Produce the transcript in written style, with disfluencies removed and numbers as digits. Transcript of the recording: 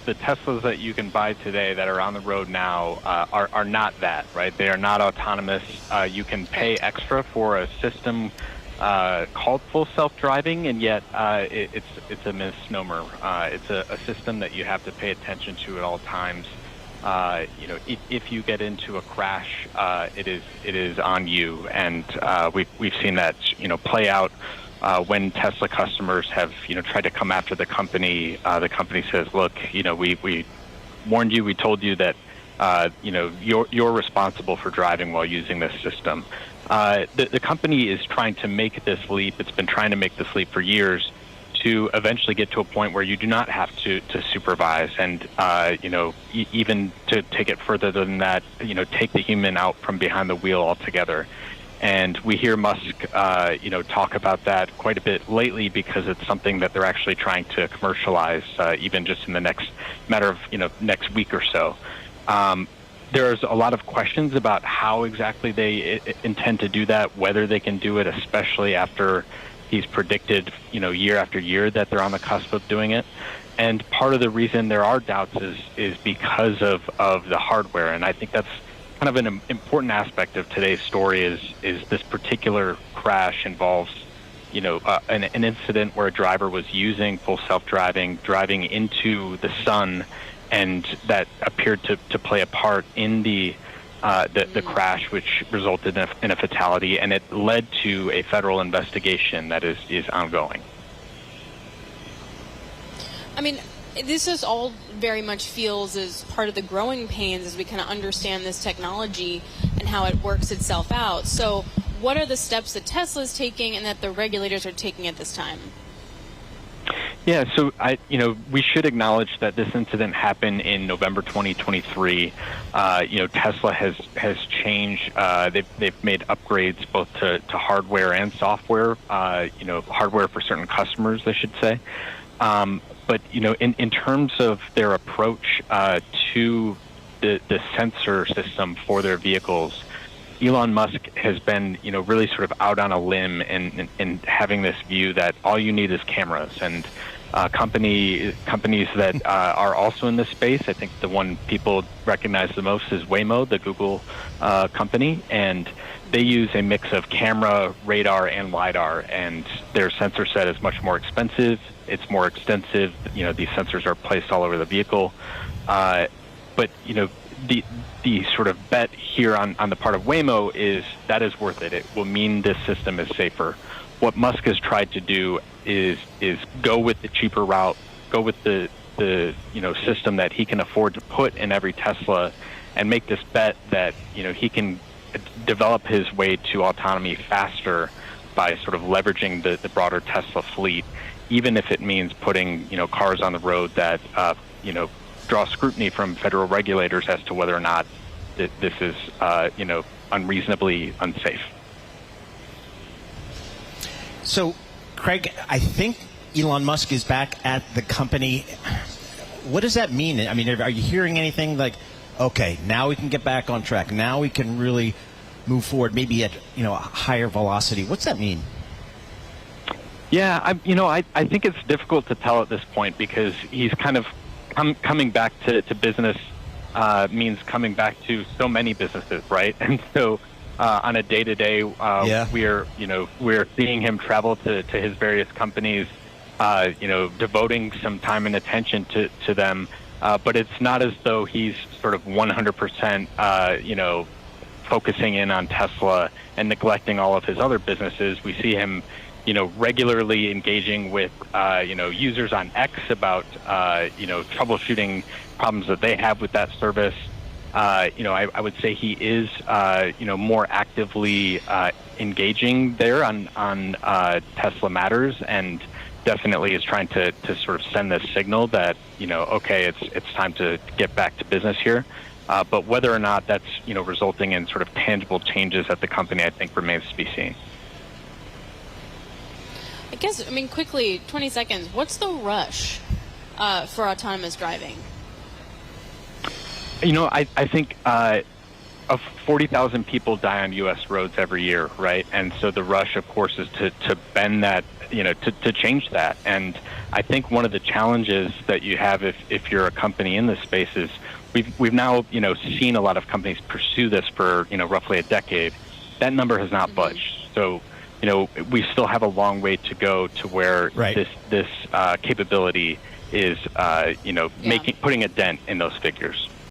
the Teslas that you can buy today that are on the road now are not that, right? They are not autonomous. You can pay extra for a system called full self-driving, and yet it's a misnomer. It's a system that you have to pay attention to at all times. If you get into a crash, it is on you, and we've seen that play out when Tesla customers have tried to come after the company. The company says, look, we warned you, we told you that you're responsible for driving while using this system. The company is trying to make this leap. It's been trying to make this leap for years to eventually get to a point where you do not have to supervise, and even to take it further than that, take the human out from behind the wheel altogether. And we hear Musk talk about that quite a bit lately, because it's something that they're actually trying to commercialize, even just in the next matter of next week or so. There's a lot of questions about how exactly they intend to do that, whether they can do it, especially after he's predicted, year after year that they're on the cusp of doing it. And part of the reason there are doubts is because of the hardware. And I think that's kind of an important aspect of today's story is this particular crash involves, an incident where a driver was using full self-driving, driving into the sun, and that appeared to play a part in the crash, which resulted in a fatality, and it led to a federal investigation that is ongoing. I mean, this is all very much feels as part of the growing pains as we kind of understand this technology and how it works itself out. So what are the steps that Tesla is taking and that the regulators are taking at this time? Yeah, so we should acknowledge that this incident happened in November 2023. Tesla has changed. They've made upgrades both to hardware and software. Hardware for certain customers, I should say. But in terms of their approach to the sensor system for their vehicles, Elon Musk has been really sort of out on a limb and having this view that all you need is cameras. And companies that are also in this space, I think the one people recognize the most is Waymo, the Google company, and they use a mix of camera, radar, and LiDAR, and their sensor set is much more expensive. It's more extensive. These sensors are placed all over the vehicle. But the sort of bet here on the part of Waymo is that is worth it. It will mean this system is safer. What Musk has tried to do is go with the cheaper route, go with the system that he can afford to put in every Tesla, and make this bet that he can develop his way to autonomy faster by sort of leveraging the broader Tesla fleet, even if it means putting cars on the road that draw scrutiny from federal regulators as to whether or not this is unreasonably unsafe. So, Craig, I think Elon Musk is back at the company. What does that mean? I mean, are you hearing anything like, okay, now we can get back on track, now we can really move forward, maybe at a higher velocity? What's that mean? Yeah, I think it's difficult to tell at this point, because he's kind of coming back to business means coming back to so many businesses, right? And so on a day-to-day, we're seeing him travel to his various companies, devoting some time and attention to them. But it's not as though he's sort of 100%, focusing in on Tesla and neglecting all of his other businesses. We see him regularly engaging with, users on X about, troubleshooting problems that they have with that service. I would say he is, more actively engaging there on Tesla Matters, and definitely is trying to sort of send this signal that, okay, it's time to get back to business here. But whether or not that's, resulting in sort of tangible changes at the company, I think remains to be seen. Quickly, 20 seconds. What's the rush for autonomous driving? I think 40,000 people die on U.S. roads every year, right? And so the rush, of course, is to bend that, to change that. And I think one of the challenges that you have if you're a company in this space is we've now, seen a lot of companies pursue this for, roughly a decade. That number has not budged. So, we still have a long way to go to where this capability is, putting a dent in those figures.